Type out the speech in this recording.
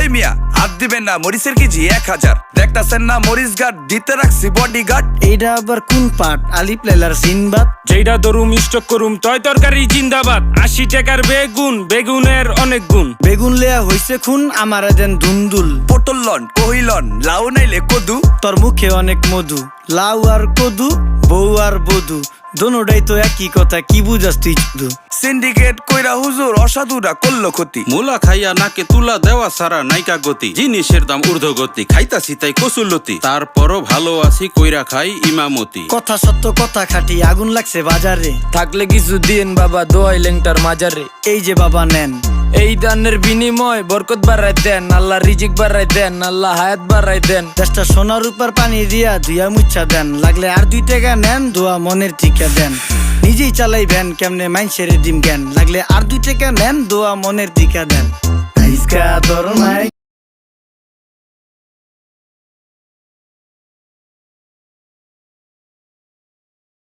ওই মিয়া হাত দিবেন না, মরিচের কেজি 1000। দেখতাছেন না মরিচ গার্ড দিতে রাখছি বডি গার্ড। এইটা আবার কোন পাট? আলিপ লাইলার সিনবাদ। যেইটা ধরুম স্টক করুম তয় তরকারি জিন্দাবাদ। 80 টাকার বেগুন, বেগুনের অনেক গুণ। বেগুন লেয়া হইছে খুন, আমারে দেন ধুন্দুল। পটল লন, কহিলন, লাউ নাইলে কদু। তোর মুখে অনেক মধু, লাউ আর কদু, বউ আর বধু, দোনোটাই তো একই কথা, কি বুঝাস তুই শুধু? সিন্ডিকেট কইরা হুজুর অসাধুরা করলো ক্ষতি। মুলা খাইয়া নাকে তুলা দেওয়া সারা নাইকা গতি। জিনিসের দাম ঊর্ধ্বগতি, খাইতাছি তাই কসুলতি। তারপরও ভালো আছি কইরা খাই ইমামতি। কথা সত্য কথা খাটি, আগুন লাগছে বাজারে। থাকলে কিছু দিন বাবা, দোয়াই লেংটার মাজারে। এই যে বাবা নেন, এই দানের বিনিময় বরকত বাড়াই দেন, আল্লাহ রিজিক বাড়াই দেন, আল্লাহ হায়াত বাড়াই দেন। দেশটা সোনার উপর পানি দিয়া ধুইয়া মুচ্ছা দেন। লাগলে আর 2 টাকা নেন, দোয়া মনের টিকা দেন। নিজেই চালাই ভ্যান, কেমনে মাইনসেরে দিম জ্ঞান। লাগলে আর 2 টাকা নেন, দোয়া মনের টিকা দেন। আইসকা তোর নাই